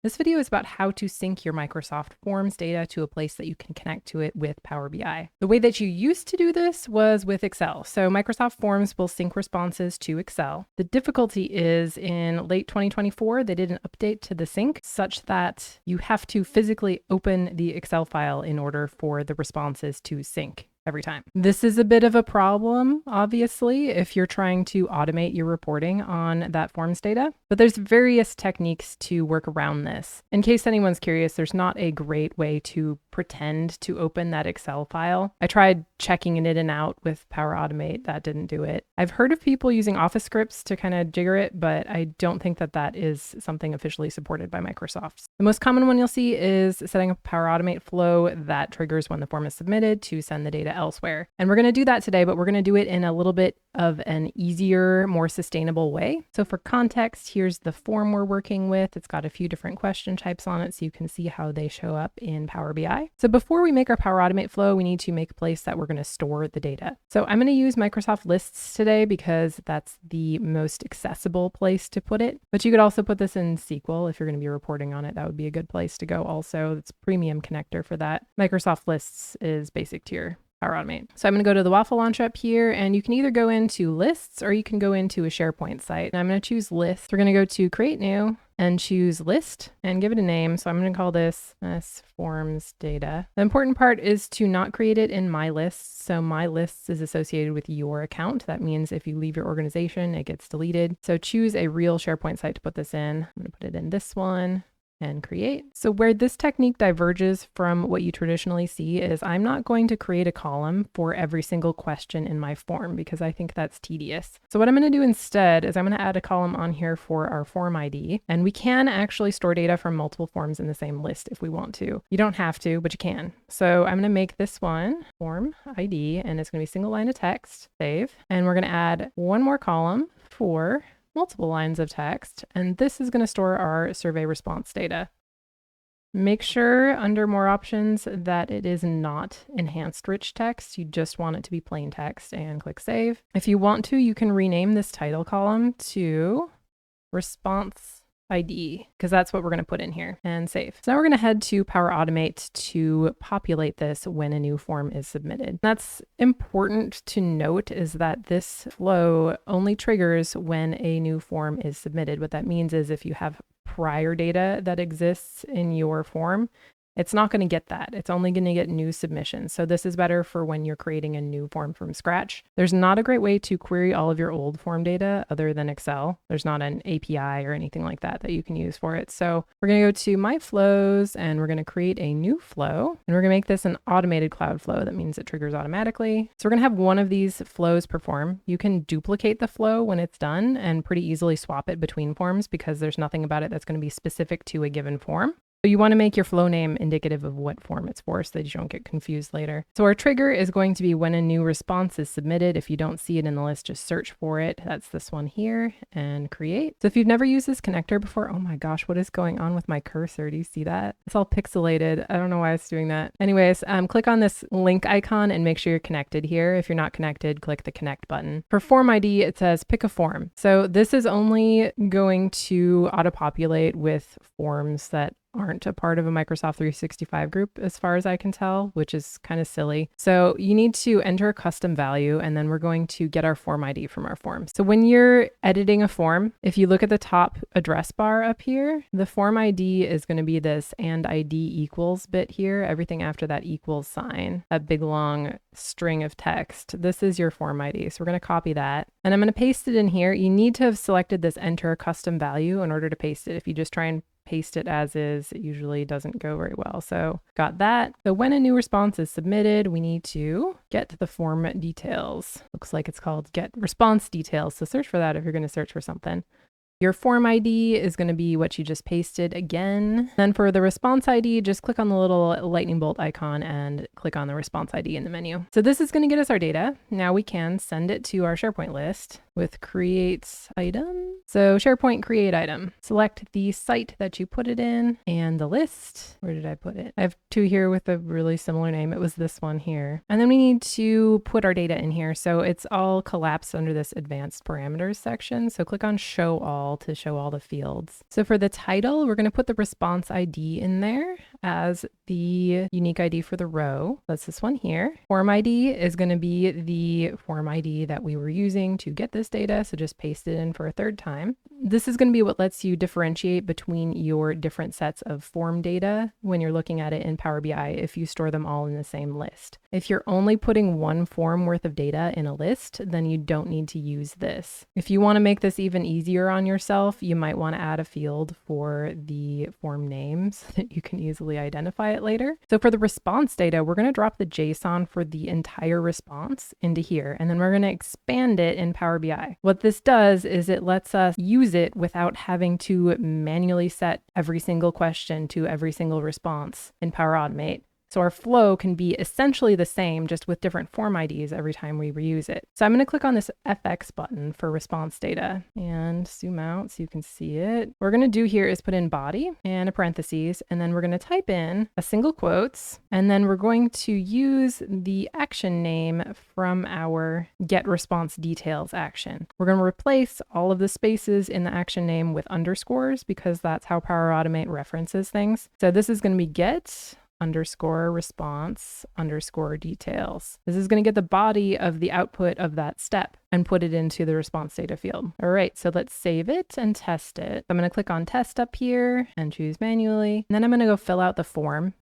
This video is about how to sync your Microsoft Forms data to a place that you can connect to it with Power BI. The way that you used to do this was with Excel. So Microsoft Forms will sync responses to Excel. The difficulty is in late 2024, they did an update to the sync such that you have to physically open the Excel file in order for the responses to sync every time. This is a bit of a problem, obviously, if you're trying to automate your reporting on that forms data, but there's various techniques to work around this. In case anyone's curious, there's not a great way to pretend to open that Excel file. I tried checking it in and out with Power Automate. That didn't do it. I've heard of people using Office scripts to kind of jigger it, but I don't think that that is something officially supported by Microsoft. The most common one you'll see is setting up a Power Automate flow that triggers when the form is submitted to send the data elsewhere. And we're going to do that today, but we're going to do it in a little bit of an easier, more sustainable way. So for context, here's the form we're working with. It's got a few different question types on it so you can see how they show up in Power BI. So before we make our Power Automate flow, we need to make a place that we're going to store the data. So I'm going to use Microsoft Lists today because that's the most accessible place to put it. But you could also put this in SQL if you're going to be reporting on it. That would be a good place to go also. It's premium connector for that. Microsoft Lists is basic tier Power Automate. So I'm going to go to the waffle launcher up here, and you can either go into lists or you can go into a SharePoint site. And I'm going to choose lists. We're going to go to create new and choose list and give it a name. So I'm going to call this forms data. The important part is to not create it in my lists. So my lists is associated with your account. That means if you leave your organization, it gets deleted. So choose a real SharePoint site to put this in. I'm going to put it in this one and create. So where this technique diverges from what you traditionally see is I'm not going to create a column for every single question in my form because I think that's tedious. So what I'm going to do instead is I'm going to add a column on here for our form ID, and we can actually store data from multiple forms in the same list if we want to. You don't have to, but you can. So I'm going to make this one form ID, and it's going to be single line of text, save, and we're going to add one more column for multiple lines of text, and this is going to store our survey response data. Make sure under more options that it is not enhanced rich text. You just want it to be plain text and click save. If you want to, you can rename this title column to response ID because that's what we're going to put in here and save. So now we're going to head to Power Automate to populate this when a new form is submitted. That's important to note is that this flow only triggers when a new form is submitted. What that means is if you have prior data that exists in your form, it's not going to get that. It's only going to get new submissions. So this is better for when you're creating a new form from scratch. There's not a great way to query all of your old form data other than Excel. There's not an API or anything like that that you can use for it. So we're going to go to My Flows and we're going to create a new flow, and we're going to make this an automated cloud flow. That means it triggers automatically. So we're going to have one of these flows perform. You can duplicate the flow when it's done and pretty easily swap it between forms because there's nothing about it that's going to be specific to a given form. So you want to make your flow name indicative of what form it's for so that you don't get confused later. So our trigger is going to be when a new response is submitted. If you don't see it in the list, just search for it. That's this one here and create. So if you've never used this connector before, oh my gosh, what is going on with my cursor? Do you see that? It's all pixelated. I don't know why it's doing that. Anyways, click on this link icon and make sure you're connected here. If you're not connected, click the connect button. For form ID, it says pick a form. So this is only going to auto-populate with forms that aren't a part of a Microsoft 365 group as far as I can tell, which is kind of silly. So you need to enter a custom value, and then we're going to get our form ID from our form. So when you're editing a form, if you look at the top address bar up here, the form ID is going to be this and ID equals bit here. Everything after that equals sign, that big long string of text. This is your form ID. So we're going to copy that and I'm going to paste it in here. You need to have selected this enter custom value in order to paste it. If you just try and paste it as is, it usually doesn't go very well. So got that. So when a new response is submitted, we need to get to the form details. Looks like it's called get response details. So search for that if you're going to search for something. Your form ID is going to be what you just pasted again. Then for the response ID, just click on the little lightning bolt icon and click on the response ID in the menu. So this is going to get us our data. Now we can send it to our SharePoint list with create item. So SharePoint create item. Select the site that you put it in and the list. Where did I put it? I have two here with a really similar name. It was this one here. And then we need to put our data in here. So it's all collapsed under this advanced parameters section. So click on show all to show all the fields. So for the title, we're going to put the response ID in there as the unique ID for the row. That's this one here. Form ID is going to be the form ID that we were using to get this data. So just paste it in for a third time. This is going to be what lets you differentiate between your different sets of form data when you're looking at it in Power BI if you store them all in the same list. If you're only putting one form worth of data in a list, then you don't need to use this. If you want to make this even easier on yourself, you might want to add a field for the form name so that you can easily identify it later. So for the response data, we're going to drop the JSON for the entire response into here, and then we're going to expand it in Power BI. What this does is it lets us use it without having to manually set every single question to every single response in Power Automate. So our flow can be essentially the same, just with different form IDs every time we reuse it. So I'm going to click on this FX button for response data and zoom out so you can see it. What we're going to do here is put in body and a parentheses, and then we're going to type in a single quotes, and then we're going to use the action name from our get response details action. We're going to replace all of the spaces in the action name with underscores because that's how Power Automate references things. So this is going to be get underscore response underscore details. This is going to get the body of the output of that step and put it into the response data field. All right, so let's save it and test it. I'm going to click on test up here and choose manually. And then I'm going to go fill out the form.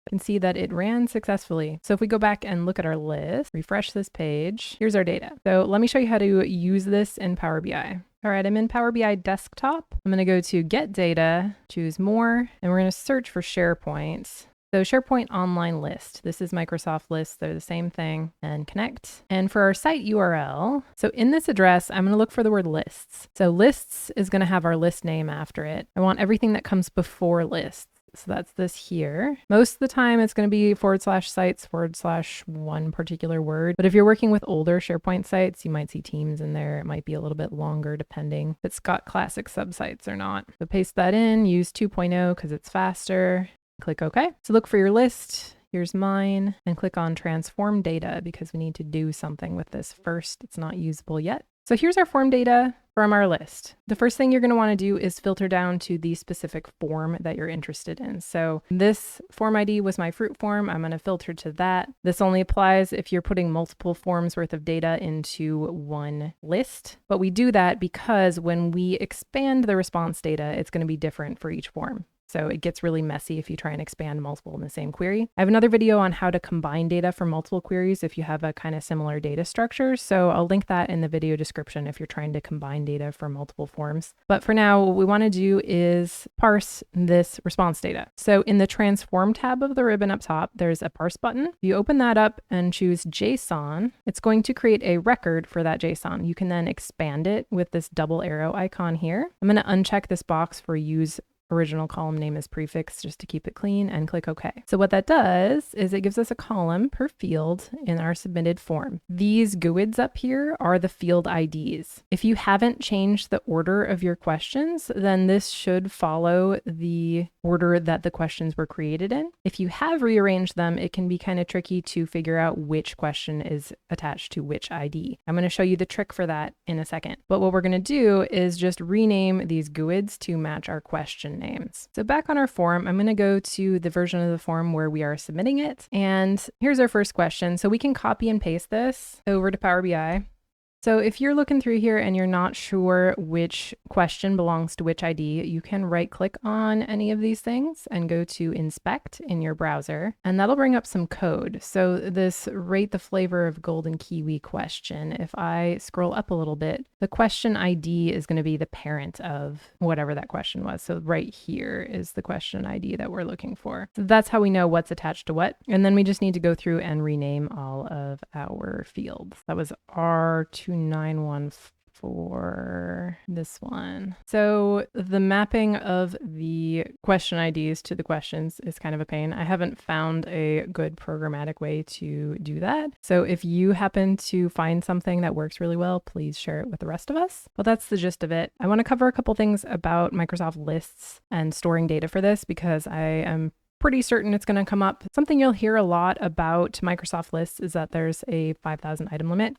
You can see that it ran successfully. So if we go back and look at our list, refresh this page, here's our data. So let me show you how to use this in Power BI. All right, I'm in Power BI desktop. I'm going to go to get data, choose more, and we're going to search for SharePoint. So SharePoint online list. This is Microsoft lists. They're the same thing. And connect. And for our site URL, so in this address, I'm going to look for the word lists. So lists is going to have our list name after it. I want everything that comes before lists. So that's this here. Most of the time it's going to be /sites/ one particular word. But if you're working with older SharePoint sites, you might see teams in there. It might be a little bit longer depending if it's got classic subsites or not. So paste that in, use 2.0 because it's faster. Click OK. So look for your list. Here's mine, and click on transform data because we need to do something with this first. It's not usable yet. So here's our form data from our list. The first thing you're going to want to do is filter down to the specific form that you're interested in. So this form ID was my fruit form. I'm going to filter to that. This only applies if you're putting multiple forms worth of data into one list. But we do that because when we expand the response data, it's going to be different for each form. So it gets really messy if you try and expand multiple in the same query. I have another video on how to combine data from multiple queries if you have a kind of similar data structure. So I'll link that in the video description if you're trying to combine data from multiple forms. But for now, what we want to do is parse this response data. So in the transform tab of the ribbon up top, there's a parse button. If you open that up and choose JSON, it's going to create a record for that JSON. You can then expand it with this double arrow icon here. I'm going to uncheck this box for use original column name as prefix just to keep it clean and click OK. So what that does is it gives us a column per field in our submitted form. These GUIDs up here are the field IDs. If you haven't changed the order of your questions, then this should follow the order that the questions were created in. If you have rearranged them, it can be kind of tricky to figure out which question is attached to which ID. I'm going to show you the trick for that in a second. But what we're going to do is just rename these GUIDs to match our question names. So back on our form, I'm going to go to the version of the form where we are submitting it. And here's our first question. So we can copy and paste this over to Power BI. So if you're looking through here and you're not sure which question belongs to which ID, you can right click on any of these things and go to inspect in your browser, and that'll bring up some code. So this rate the flavor of golden kiwi question, if I scroll up a little bit, the question ID is going to be the parent of whatever that question was. So right here is the question ID that we're looking for. So that's how we know what's attached to what. And then we just need to go through and rename all of our fields. That was R2915 for this one. So the mapping of the question IDs to the questions is kind of a pain. I haven't found a good programmatic way to do that. So if you happen to find something that works really well, please share it with the rest of us. Well, that's the gist of it. I want to cover a couple things about Microsoft Lists and storing data for this because I am pretty certain it's going to come up. Something you'll hear a lot about Microsoft Lists is that there's a 5,000 item limit.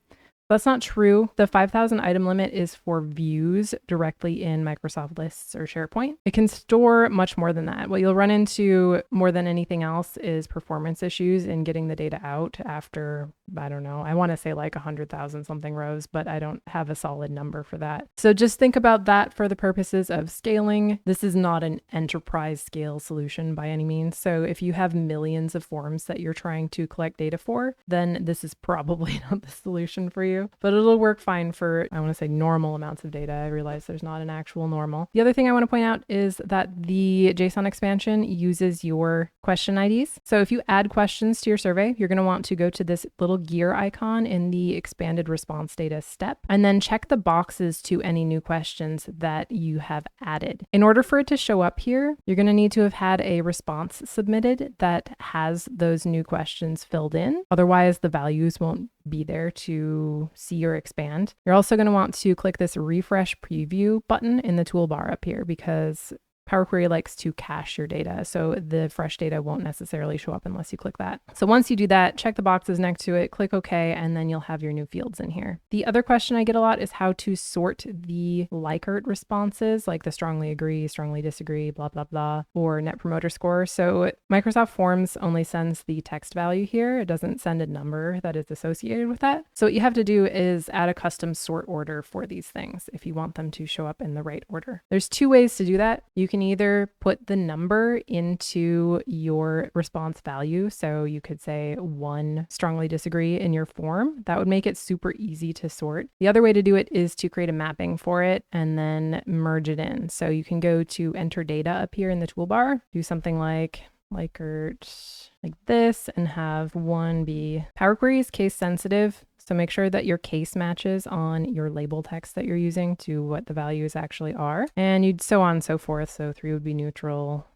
That's not true. The 5,000 item limit is for views directly in Microsoft Lists or SharePoint. It can store much more than that. What you'll run into more than anything else is performance issues in getting the data out after, I don't know, I want to say like 100,000 something rows, but I don't have a solid number for that. So just think about that for the purposes of scaling. This is not an enterprise scale solution by any means. So if you have millions of forms that you're trying to collect data for, then this is probably not the solution for you. But it'll work fine for, I want to say, normal amounts of data. I realize there's not an actual normal. The other thing I want to point out is that the JSON expansion uses your question IDs. So if you add questions to your survey, you're going to want to go to this little gear icon in the expanded response data step, and then check the boxes to any new questions that you have added. In order for it to show up here, you're going to need to have had a response submitted that has those new questions filled in. Otherwise, the values won't be there to see or expand. You're also going to want to click this refresh preview button in the toolbar up here because Power Query likes to cache your data, so the fresh data won't necessarily show up unless you click that. So once you do that, check the boxes next to it, click OK, and then you'll have your new fields in here. The other question I get a lot is how to sort the Likert responses, like the strongly agree, strongly disagree, blah, blah, blah, or net promoter score. So Microsoft Forms only sends the text value here. It doesn't send a number that is associated with that. So what you have to do is add a custom sort order for these things if you want them to show up in the right order. There's two ways to do that. You can either put the number into your response value. So you could say 1 strongly disagree in your form. That would make it super easy to sort. The other way to do it is to create a mapping for it and then merge it in. So you can go to enter data up here in the toolbar, do something like Likert like this, and have 1 be Power Query is case sensitive. So make sure that your case matches on your label text that you're using to what the values actually are. And you'd so on and so forth. So 3 would be neutral.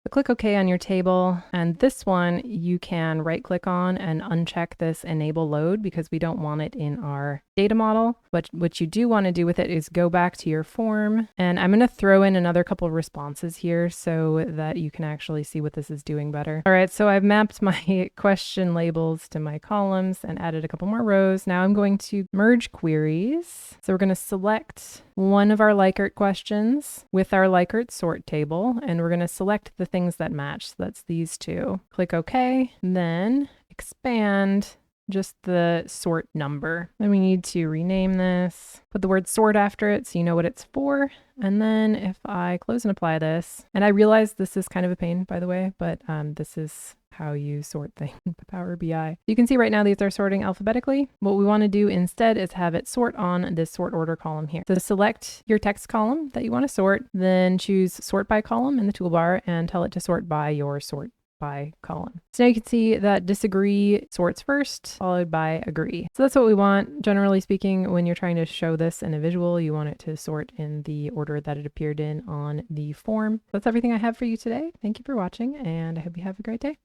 So click OK on your table, and this one you can right click on and uncheck this enable load because we don't want it in our data model. But what you do want to do with it is go back to your form, and I'm going to throw in another couple of responses here so that you can actually see what this is doing better. All right, so I've mapped my question labels to my columns and added a couple more rows. Now I'm going to merge queries. So we're going to select one of our Likert questions with our Likert sort table, and we're going to select the things that match. So that's these two. Click OK, then expand just the sort number. Then we need to rename this, put the word sort after it so you know what it's for. And then if I close and apply this, and I realize this is kind of a pain, by the way, but this is how you sort things with Power BI. You can see right now these are sorting alphabetically. What we want to do instead is have it sort on this sort order column here. So select your text column that you want to sort, then choose sort by column in the toolbar and tell it to sort by your sort by column. So now you can see that disagree sorts first, followed by agree. So that's what we want. Generally speaking, when you're trying to show this in a visual, you want it to sort in the order that it appeared in on the form. That's everything I have for you today. Thank you for watching, and I hope you have a great day.